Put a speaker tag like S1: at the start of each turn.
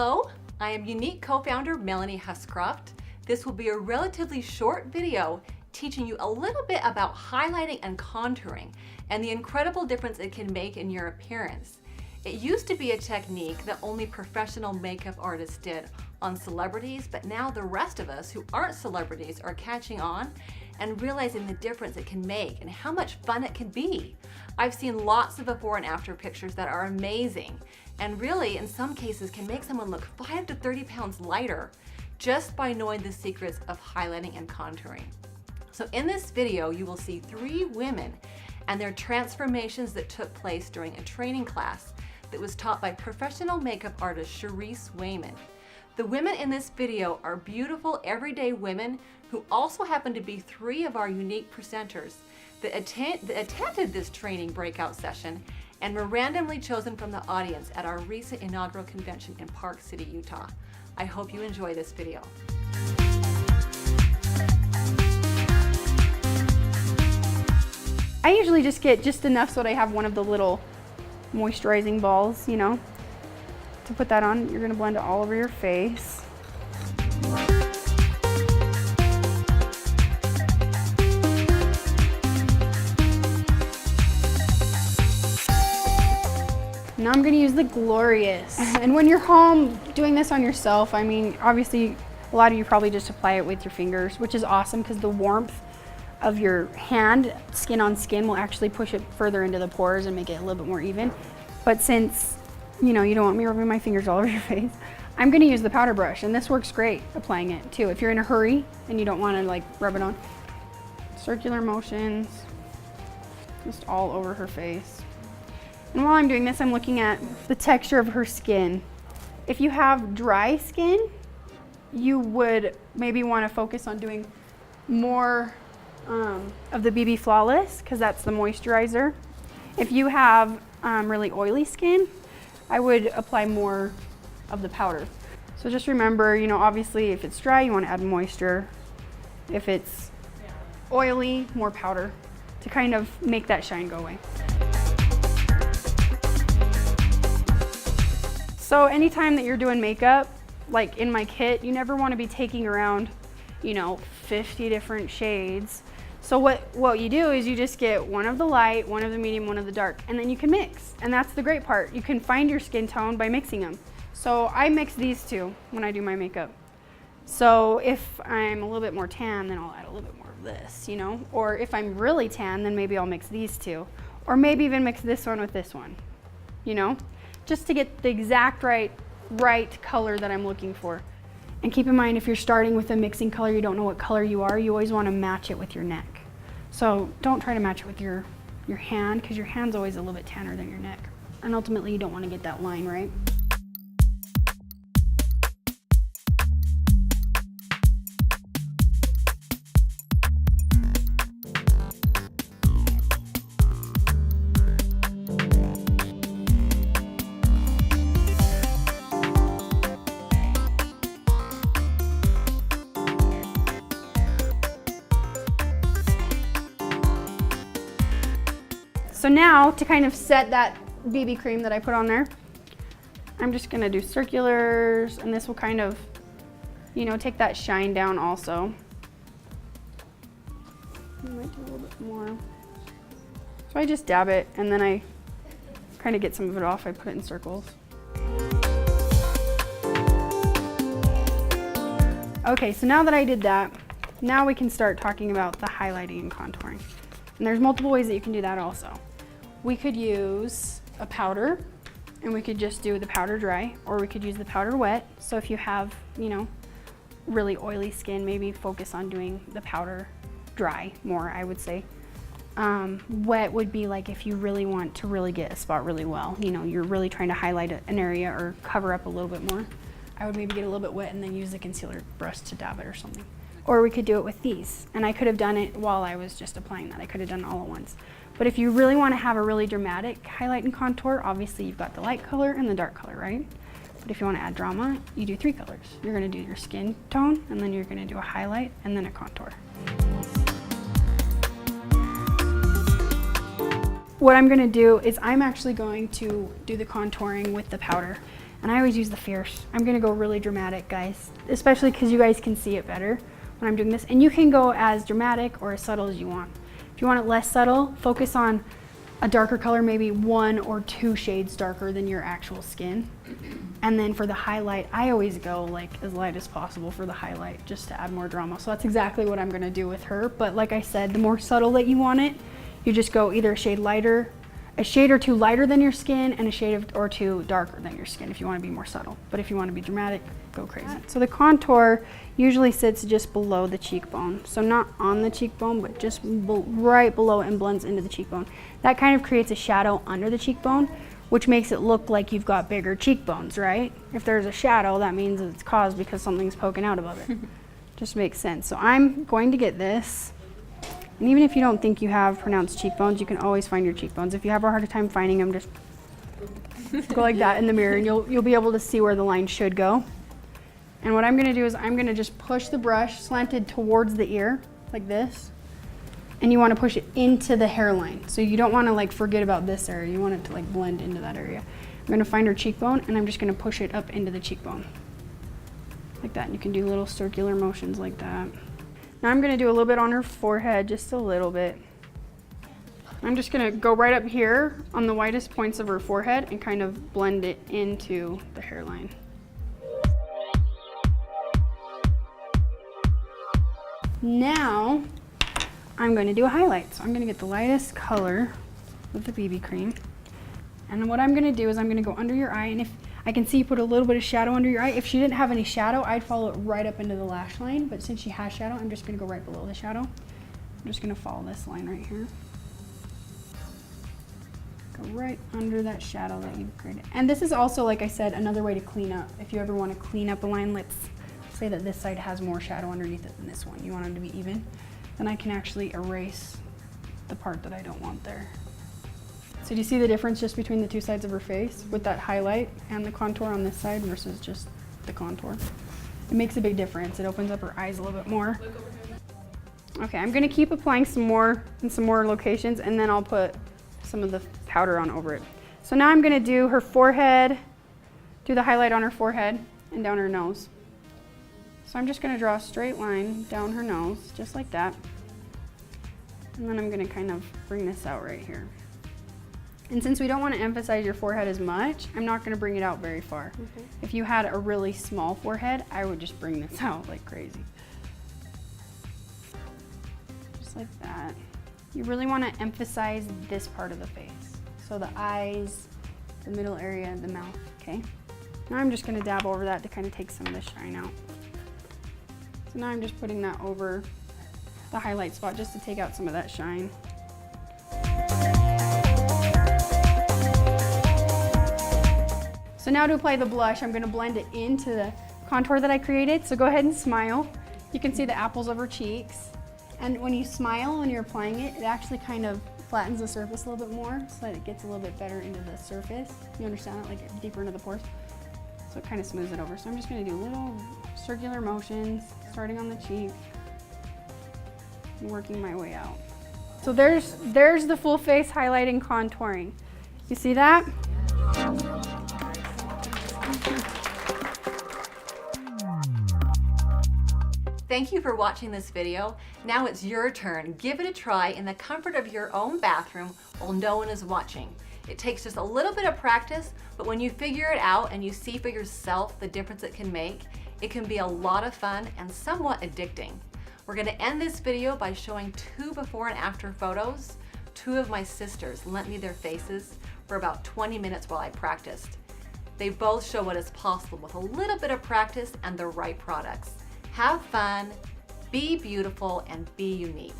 S1: Hello, I am Younique co-founder Melanie Huscroft. This will be a relatively short video teaching you a little bit about highlighting and contouring and the incredible difference it can make in your appearance. It used to be a technique that only professional makeup artists did on celebrities, but now the rest of us who aren't celebrities are catching on and realizing the difference it can make and how much fun it can be. I've seen lots of before and after pictures that are amazing and really in some cases can make someone look 5 to 30 pounds lighter just by knowing the secrets of highlighting and contouring. So in this video you will see 3 women and their transformations that took place during a training class that was taught by professional makeup artist Charisse Wayman. The women in this video are beautiful everyday women who also happen to be 3 of our Younique presenters that attended this training breakout session and were randomly chosen from the audience at our recent inaugural convention in Park City, Utah. I hope you enjoy this video.
S2: I usually just get just enough so that I have one of the little moisturizing balls, you know, to put that on. You're gonna blend it all over your face. Now I'm gonna use the Glorious. And when you're home doing this on yourself, I mean, obviously a lot of you probably just apply it with your fingers, which is awesome because the warmth of your hand, skin on skin, will actually push it further into the pores and make it a little bit more even. But since, you know, you don't want me rubbing my fingers all over your face, I'm gonna use the powder brush, and this works great applying it too. If you're in a hurry and you don't wanna like rub it on. Circular motions, just all over her face. And while I'm doing this, I'm looking at the texture of her skin. If you have dry skin, you would maybe wanna focus on doing more of the BB Flawless, because that's the moisturizer. If you have really oily skin, I would apply more of the powder. So just remember, you know, obviously if it's dry, you want to add moisture. If it's oily, more powder to kind of make that shine go away. So anytime that you're doing makeup, like in my kit, you never want to be taking around, you know, 50 different shades. So what you do is you just get one of the light, one of the medium, one of the dark, and then you can mix. And that's the great part. You can find your skin tone by mixing them. So I mix these 2 when I do my makeup. So if I'm a little bit more tan, then I'll add a little bit more of this, you know? Or if I'm really tan, then maybe I'll mix these 2. Or maybe even mix this one with this one, you know? Just to get the exact right color that I'm looking for. And keep in mind, if you're starting with a mixing color, you don't know what color you are, you always want to match it with your neck. So don't try to match it with your hand, because your hand's always a little bit tanner than your neck. And ultimately, you don't want to get that line, right? So now, to kind of set that BB cream that I put on there, I'm just gonna do circulars, and this will kind of, you know, take that shine down also. I might do a little bit more. So I just dab it, and then I kind of get some of it off. I put it in circles. Okay, so now that I did that, now we can start talking about the highlighting and contouring. And there's multiple ways that you can do that also. We could use a powder, and we could just do the powder dry, or we could use the powder wet. So if you have, you know, really oily skin, maybe focus on doing the powder dry more, I would say. Wet would be like if you really want to really get a spot really well, you know, you're really trying to highlight an area or cover up a little bit more. I would maybe get a little bit wet and then use the concealer brush to dab it or something. Or we could do it with these, and I could have done it while I was just applying that. I could have done it all at once. But if you really want to have a really dramatic highlight and contour, obviously you've got the light color and the dark color, right? But if you want to add drama, you do 3 colors. You're going to do your skin tone, and then you're going to do a highlight, and then a contour. What I'm going to do is I'm actually going to do the contouring with the powder. And I always use the fierce. I'm gonna go really dramatic, guys, especially because you guys can see it better when I'm doing this. And you can go as dramatic or as subtle as you want. If you want it less subtle, focus on a darker color, maybe 1 or 2 shades darker than your actual skin. And then for the highlight, I always go like as light as possible for the highlight, just to add more drama. So that's exactly what I'm gonna do with her. But like I said, the more subtle that you want it, you just go either a shade lighter, a shade or 2 lighter than your skin, and a shade or 2 darker than your skin if you want to be more subtle. But if you want to be dramatic, go crazy. So the contour usually sits just below the cheekbone. So not on the cheekbone, but just right below it and blends into the cheekbone. That kind of creates a shadow under the cheekbone, which makes it look like you've got bigger cheekbones, right? If there's a shadow, that means it's caused because something's poking out above it. Just makes sense. So I'm going to get this. And even if you don't think you have pronounced cheekbones, you can always find your cheekbones. If you have a harder time finding them, just go like that in the mirror and you'll be able to see where the line should go. And what I'm gonna do is I'm gonna just push the brush slanted towards the ear, like this. And you wanna push it into the hairline. So you don't wanna like forget about this area. You want it to like blend into that area. I'm gonna find her cheekbone and I'm just gonna push it up into the cheekbone. Like that, and you can do little circular motions like that. Now I'm gonna do a little bit on her forehead, just a little bit. I'm just gonna go right up here on the widest points of her forehead and kind of blend it into the hairline. Now, I'm gonna do a highlight. So I'm gonna get the lightest color with the BB cream. And what I'm gonna do is I'm gonna go under your eye, and if I can see you put a little bit of shadow under your eye. If she didn't have any shadow, I'd follow it right up into the lash line, but since she has shadow, I'm just gonna go right below the shadow. I'm just gonna follow this line right here. Go right under that shadow that you've created. And this is also, like I said, another way to clean up. If you ever wanna clean up a line, let's say that this side has more shadow underneath it than this one. You want them to be even. Then I can actually erase the part that I don't want there. So do you see the difference just between the 2 sides of her face with that highlight and the contour on this side versus just the contour? It makes a big difference. It opens up her eyes a little bit more. Okay, I'm gonna keep applying some more in some more locations, and then I'll put some of the powder on over it. So now I'm gonna do her forehead, do the highlight on her forehead and down her nose. So I'm just gonna draw a straight line down her nose, just like that. And then I'm gonna kind of bring this out right here. And since we don't want to emphasize your forehead as much, I'm not going to bring it out very far. If you had a really small forehead, I would just bring this out like crazy. Just like that. You really want to emphasize this part of the face. So the eyes, the middle area, the mouth, okay? Now I'm just going to dab over that to kind of take some of the shine out. So now I'm just putting that over the highlight spot just to take out some of that shine. So now to apply the blush, I'm gonna blend it into the contour that I created. So go ahead and smile. You can see the apples of her cheeks. And when you smile, when you're applying it, it actually kind of flattens the surface a little bit more so that it gets a little bit better into the surface. You understand that? Like deeper into the pores. So it kind of smooths it over. So I'm just gonna do little circular motions, starting on the cheek, and working my way out. So there's the full face highlighting, contouring. You see that?
S1: Thank you for watching this video. Now it's your turn. Give it a try in the comfort of your own bathroom while no one is watching. It takes just a little bit of practice, but when you figure it out and you see for yourself the difference it can make, it can be a lot of fun and somewhat addicting. We're gonna end this video by showing 2 before and after photos. 2 of my sisters lent me their faces for about 20 minutes while I practiced. They both show what is possible with a little bit of practice and the right products. Have fun, be beautiful, and be unique.